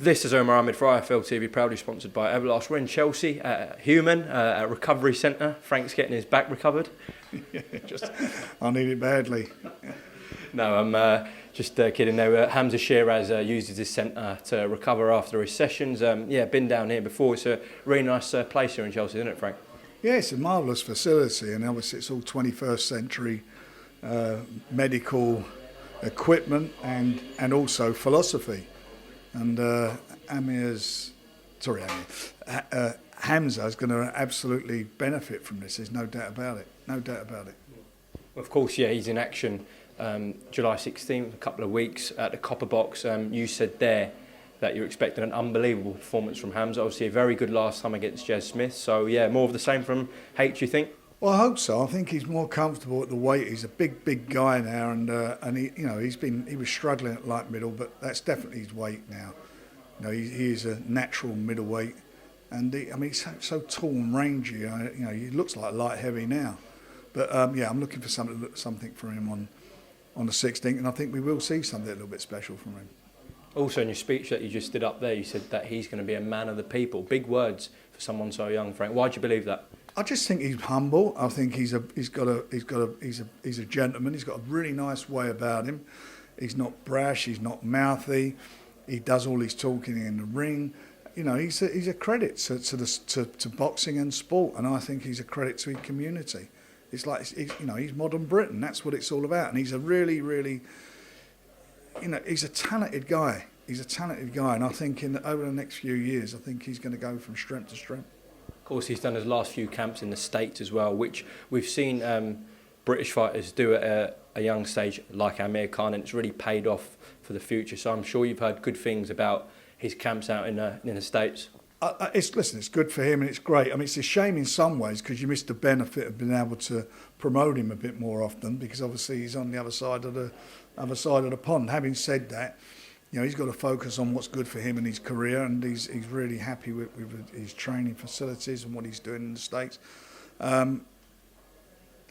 This is Omar Ahmed for IFL TV, proudly sponsored by Everlast. We're in Chelsea at Human, at Recovery Centre. Frank's getting his back recovered. Yeah, I need it badly. No, I'm just kidding. No, Hamza Shiraz uses this centre to recover after his sessions. Been down here before. It's a really nice place here in Chelsea, isn't it, Frank? Yeah, it's a marvellous facility, and obviously it's all 21st century medical equipment and also philosophy. And Hamza is going to absolutely benefit from this. There's no doubt about it. No doubt about it. Of course, yeah, he's in action July 16th, a couple of weeks at the Copper Box. You said there that you're expecting an unbelievable performance from Hamza. Obviously, a very good last time against Jez Smith. So, yeah, more of the same from H, you think? Well, I hope so. I think he's more comfortable at the weight. He's a big guy now, and he was struggling at light middle, but that's definitely his weight now. You know, he is a natural middleweight, and he's so tall and rangy. He looks like light heavy now, but I'm looking for something from him on the 16th, and I think we will see something a little bit special from him. Also, in your speech that you just did up there, you said that he's going to be a man of the people. Big words for someone so young, Frank. Why do you believe that? I just think he's humble. I think he's a gentleman. He's got a really nice way about him. He's not brash. He's not mouthy. He does all his talking in the ring. You know, he's a credit to boxing and sport, and I think he's a credit to his community. It's like he's modern Britain. That's what it's all about. And he's a really, he's a talented guy. He's a talented guy, and I think over the next few years, I think he's going to go from strength to strength. Of course, he's done his last few camps in the States as well, which we've seen British fighters do at a young stage, like Amir Khan, and it's really paid off for the future. So I'm sure you've heard good things about his camps out in the States. It's good for him and it's great. I mean, it's a shame in some ways because you missed the benefit of being able to promote him a bit more often, because obviously he's on the other side of the pond. Having said that, you know, he's got to focus on what's good for him in his career, and he's really happy with his training facilities and what he's doing in the States.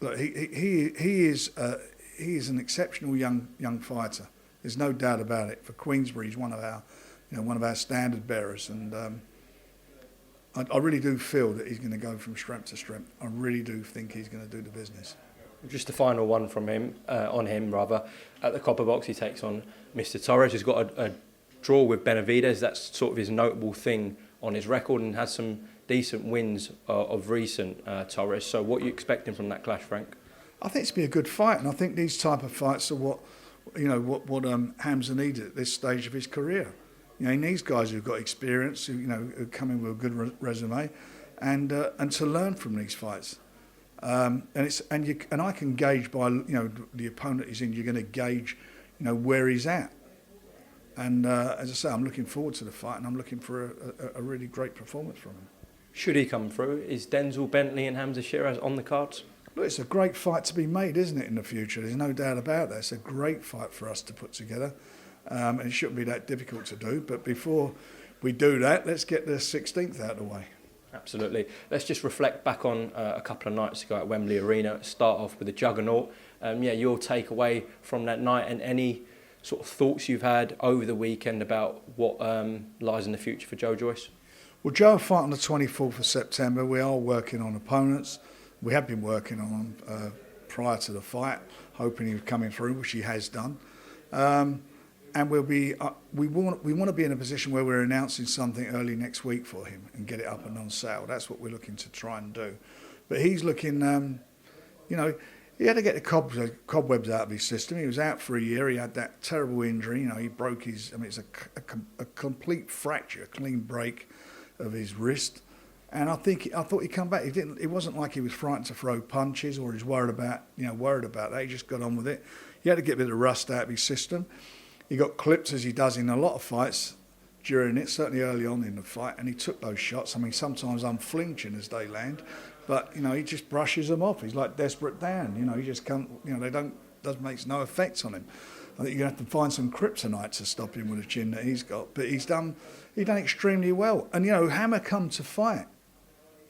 Look, he is an exceptional young fighter. There's no doubt about it. For Queensbury, he's one of our standard bearers, and I really do feel that he's going to go from strength to strength. I really do think he's going to do the business. Just the final one from him, at the Copper Box, he takes on Mr. Torres, who's got a draw with Benavidez. That's sort of his notable thing on his record, and has some decent wins of recent, Torres. So what are you expecting from that clash, Frank? I think it's going to be a good fight, and I think these type of fights are what Hamza needs at this stage of his career. You know, he needs guys who've got experience, who come in with a good resume, and to learn from these fights. And I can gauge by the opponent he's in. You're going to gauge where he's at. And as I say, I'm looking forward to the fight, and I'm looking for a really great performance from him. Should he come through, is Denzel Bentley and Hamza Shiraz on the cards? Look, it's a great fight to be made, isn't it, in the future? There's no doubt about that. It's a great fight for us to put together, and it shouldn't be that difficult to do. But before we do that, let's get the 16th out of the way. Absolutely. Let's just reflect back on a couple of nights ago at Wembley Arena. Start off with the juggernaut. Your takeaway from that night, and any sort of thoughts you've had over the weekend about what lies in the future for Joe Joyce? Well, Joe will fight on the 24th of September. We are working on opponents. We have been working on prior to the fight, hoping he was coming through, which he has done. And we'll be. We want to be in a position where we're announcing something early next week for him and get it up and on sale. That's what we're looking to try and do. But he's looking. He had to get the cobwebs out of his system. He was out for a year. He had that terrible injury. He broke his. It's a complete fracture, a clean break of his wrist. And I thought he'd come back. He didn't. It wasn't like he was frightened to throw punches or he's worried about that. He just got on with it. He had to get a bit of rust out of his system. He got clipped, as he does in a lot of fights during it, certainly early on in the fight, and he took those shots. I mean, sometimes unflinching as they land, but he just brushes them off. He's like Desperate Dan. He just can't. Makes no effect on him. I think you're going to have to find some kryptonite to stop him with the chin that he's got. But he's done extremely well. And Hammer come to fight.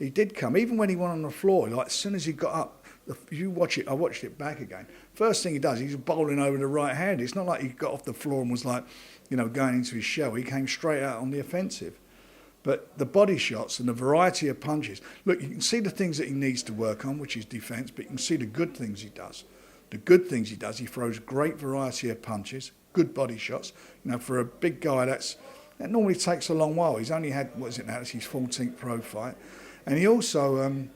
He did come, even when he went on the floor. Like as soon as he got up, If you watch it, I watched it back again. First thing he does, he's bowling over the right hand. It's not like he got off the floor and was like, going into his shell. He came straight out on the offensive. But the body shots and the variety of punches. Look, you can see the things that he needs to work on, which is defence, but you can see the good things he does. The good things he does, he throws great variety of punches, good body shots. For a big guy, that normally takes a long while. He's only had, that's his 14th pro fight. And he also,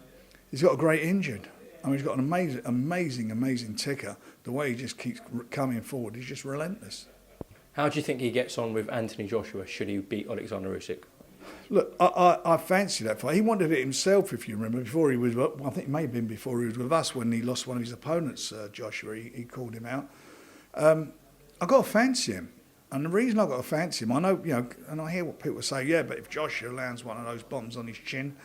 he's got a great injured. He's got an amazing ticker. The way he just keeps coming forward, he's just relentless. How do you think he gets on with Anthony Joshua should he beat Alexander Usyk? Look, I fancy that fight. He wanted it himself, if you remember, before he was, I think it may have been before he was with us when he lost one of his opponents, Joshua. He called him out. I've got to fancy him. And the reason I've got to fancy him, I know, and I hear what people say, yeah, but if Joshua lands one of those bombs on his chin,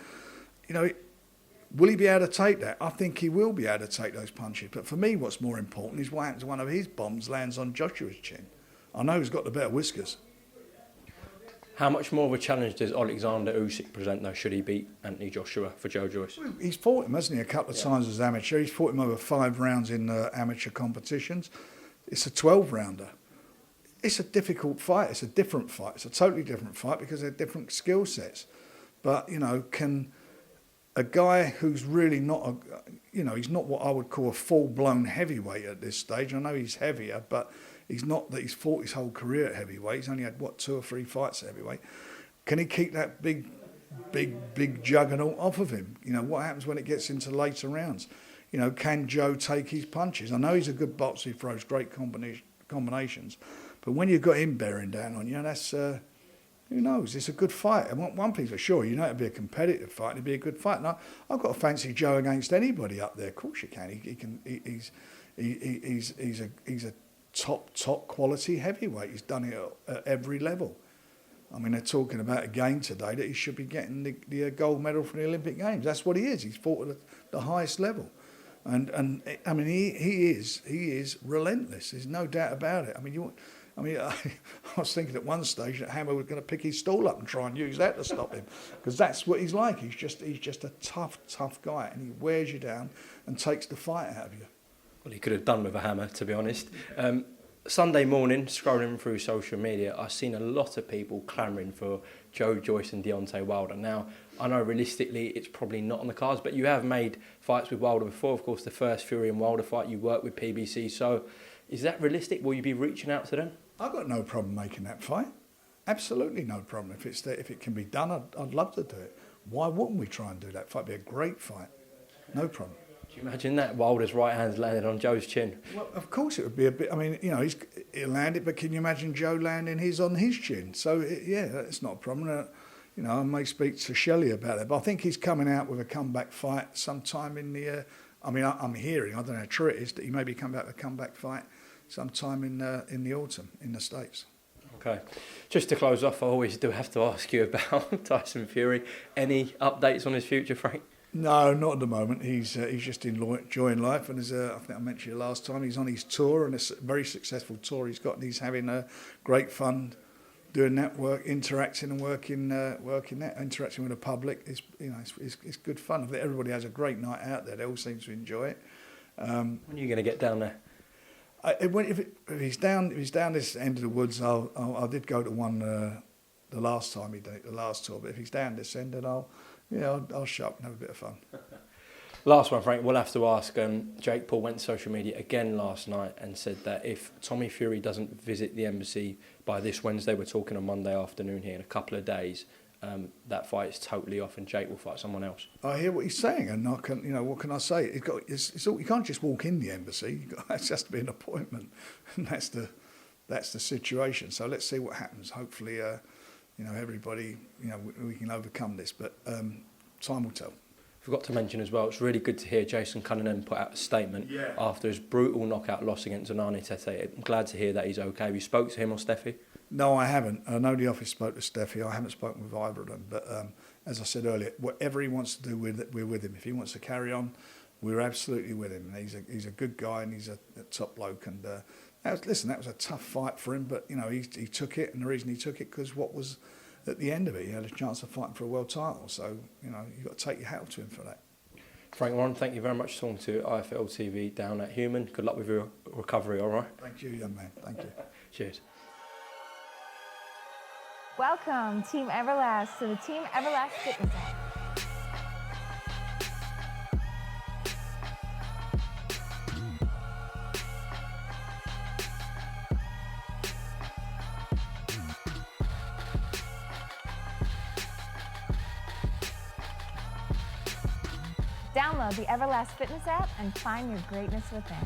will he be able to take that? I think he will be able to take those punches. But for me, what's more important is what happens when one of his bombs lands on Joshua's chin. I know he's got the better whiskers. How much more of a challenge does Alexander Usyk present, though, should he beat Anthony Joshua for Joe Joyce? Well, he's fought him, hasn't he, a couple of times as amateur. He's fought him over 5 rounds in amateur competitions. It's a 12-rounder. It's a difficult fight. It's a different fight. It's a totally different fight because they're different skill sets. But, can a guy who's really not, he's not what I would call a full-blown heavyweight at this stage. I know he's heavier, but he's not that he's fought his whole career at heavyweight. He's only had, 2 or 3 fights at heavyweight. Can he keep that big juggernaut off of him? What happens when it gets into later rounds? Can Joe take his punches? I know he's a good boxer. He throws great combinations. But when you've got him bearing down on you, that's, who knows? It's a good fight. And one thing's for sure, it'd be a competitive fight. It'd be a good fight. And I've got to fancy Joe against anybody up there. Of course you can. He's a top quality heavyweight. He's done it at every level. They're talking about again today that he should be getting the gold medal from the Olympic Games. That's what he is. He's fought at the highest level. And he is relentless. There's no doubt about it. I was thinking at one stage that Hammer was going to pick his stall up and try and use that to stop him, because that's what he's like. He's just a tough guy, and he wears you down and takes the fight out of you. Well, he could have done with a hammer, to be honest. Sunday morning, scrolling through social media, I've seen a lot of people clamouring for Joe Joyce and Deontay Wilder. Now, I know realistically it's probably not on the cards, but you have made fights with Wilder before. Of course, the first Fury and Wilder fight, you worked with PBC. So is that realistic? Will you be reaching out to them? I've got no problem making that fight. Absolutely no problem. If it can be done, I'd love to do it. Why wouldn't we try and do that fight? It'd be a great fight. No problem. Do you imagine that? Wilder's right hand's landed on Joe's chin. Well, of course it would be a bit. He'll land it, but can you imagine Joe landing his on his chin? So, that's not a problem. I may speak to Shelley about it, but I think he's coming out with a comeback fight sometime in the... I'm hearing, I don't know how true it is, that he may be coming back with a comeback fight sometime in the autumn in the States. Okay. Just to close off, I always do have to ask you about Tyson Fury. Any updates on his future, Frank? No, not at the moment. He's just enjoying life, and I think I mentioned it last time, he's on his tour, and it's a very successful tour he's got, and he's having great fun doing that work, interacting with the public. It's good fun. I think everybody has a great night out there. They all seem to enjoy it. When are you going to get down there? If he's down this end of the woods, I did go to one the last time he did it, the last tour. But if he's down this end, then I'll show up and have a bit of fun. Last one, Frank, we'll have to ask. Jake Paul went to social media again last night and said that if Tommy Fury doesn't visit the embassy by this Wednesday, we're talking on Monday afternoon here in a couple of days, that fight is totally off and Jake will fight someone else. I hear what he's saying, and what can I say? You can't just walk in the embassy. It has to be an appointment, and that's the situation. So let's see what happens. Hopefully, everybody, we can overcome this, but time will tell. Forgot to mention as well, it's really good to hear Jason Cunningham put out a statement after his brutal knockout loss against Zonani Tete. I'm glad to hear that he's okay. Have you spoke to him or Steffi? No, I haven't. I know the office spoke to Steffi. I haven't spoken with either of them. But as I said earlier, whatever he wants to do with it, we're with him. If he wants to carry on, we're absolutely with him. And he's a good guy and he's a top bloke. And that was a tough fight for him. But he took it, and the reason he took it because what was at the end of it, he had a chance of fighting for a world title. So you've got to take your hat off to him for that. Frank Ron, thank you very much for talking to IFL TV down at Human. Good luck with your recovery, all right? Thank you, young man. Thank you. Cheers. Welcome, Team Everlast, to the Team Everlast Fitness app. Download the Everlast Fitness app and find your greatness within.